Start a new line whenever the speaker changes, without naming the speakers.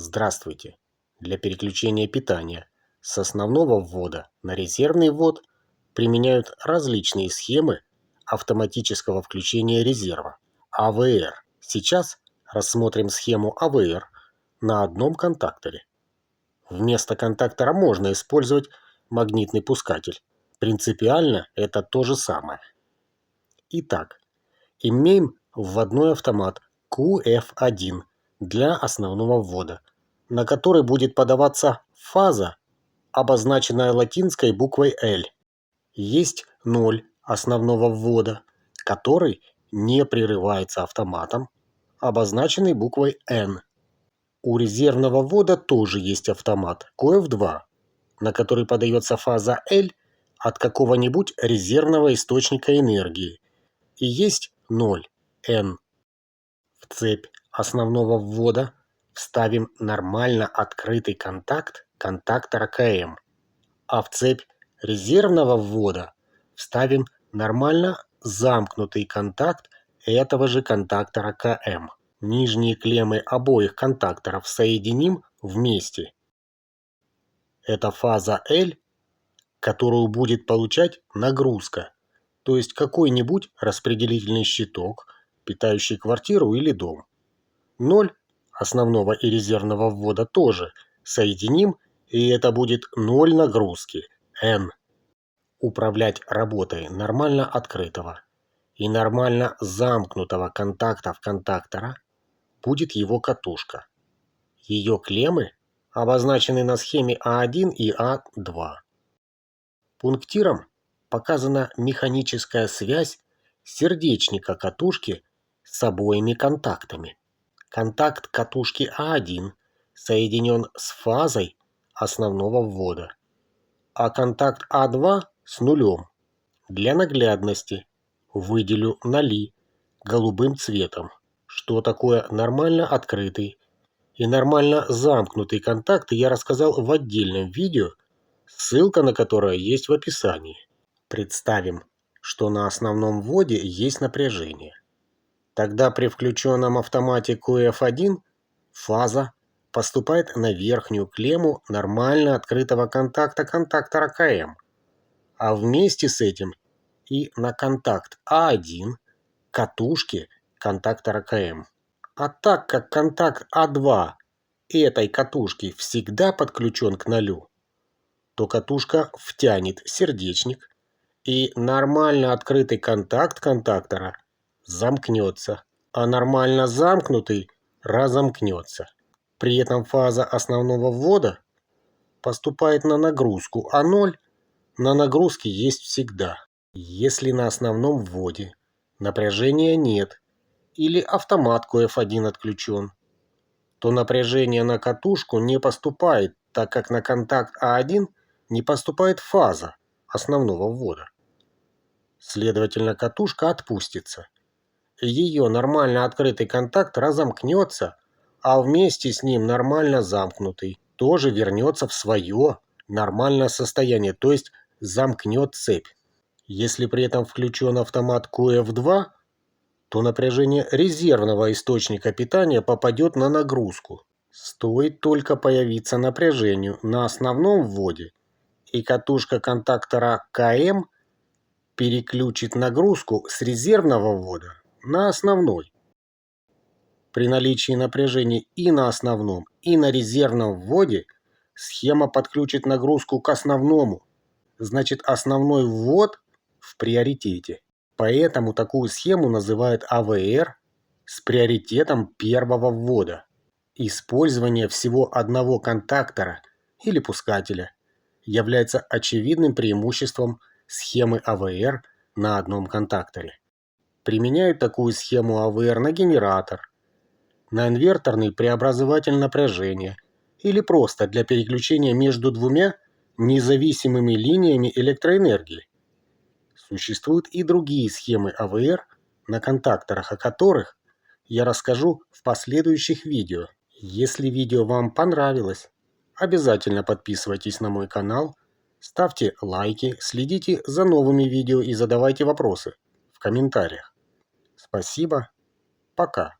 Здравствуйте! Для переключения питания с основного ввода на резервный ввод применяют различные схемы автоматического включения резерва АВР. Сейчас рассмотрим схему АВР на одном контакторе. Вместо контактора можно использовать магнитный пускатель. Принципиально это то же самое. Итак, имеем вводной автомат QF1 для основного ввода, на который будет подаваться фаза, обозначенная латинской буквой L. Есть 0 основного ввода, который не прерывается автоматом, обозначенный буквой N. У резервного ввода тоже есть автомат QF2, на который подается фаза L от какого-нибудь резервного источника энергии. И есть 0 N. В цепь основного ввода вставим нормально открытый контакт контактора КМ, а в цепь резервного ввода вставим нормально замкнутый контакт этого же контактора КМ. Нижние клеммы обоих контакторов соединим вместе. Это фаза L, которую будет получать нагрузка, то есть какой-нибудь распределительный щиток, питающий квартиру или дом. 0 основного и резервного ввода тоже соединим, и это будет 0 нагрузки, N. Управлять работой нормально открытого и нормально замкнутого контактов контактора будет его катушка. Ее клеммы обозначены на схеме А1 и А2. Пунктиром показана механическая связь сердечника катушки с обоими контактами. Контакт катушки А1 соединен с фазой основного ввода, а контакт А2 с нулем. Для наглядности выделю ноли голубым цветом, что такое нормально открытый и нормально замкнутый контакты я рассказал в отдельном видео, ссылка на которое есть в описании. Представим, что на основном вводе есть напряжение. Тогда при включенном автомате QF1 фаза поступает на верхнюю клемму нормально открытого контакта контактора КМ, а вместе с этим и на контакт А1 катушки контактора КМ. А так как контакт А2 этой катушки всегда подключен к нулю, то катушка втянет сердечник, и нормально открытый контакт контактора замкнется, а нормально замкнутый разомкнется. При этом фаза основного ввода поступает на нагрузку, а 0 на нагрузке есть всегда. Если на основном вводе напряжения нет или автомат QF1 отключен, то напряжение на катушку не поступает, так как на контакт А1 не поступает фаза основного ввода. Следовательно, катушка отпустится. Ее нормально открытый контакт разомкнется, а вместе с ним нормально замкнутый тоже вернется в свое нормальное состояние, то есть замкнет цепь. Если при этом включен автомат QF2, то напряжение резервного источника питания попадет на нагрузку. Стоит только появиться напряжению на основном вводе, и катушка контактора КМ переключит нагрузку с резервного ввода на основной. При наличии напряжения и на основном, и на резервном вводе схема подключит нагрузку к основному. Значит, основной ввод в приоритете. Поэтому такую схему называют АВР с приоритетом первого ввода. Использование всего одного контактора или пускателя является очевидным преимуществом схемы АВР на одном контакторе. Применяют такую схему АВР на генератор, на инверторный преобразователь напряжения или просто для переключения между двумя независимыми линиями электроэнергии. Существуют и другие схемы АВР, на контакторах о которых я расскажу в последующих видео. Если видео вам понравилось, обязательно подписывайтесь на мой канал, ставьте лайки, следите за новыми видео и задавайте вопросы в комментариях. Спасибо, пока.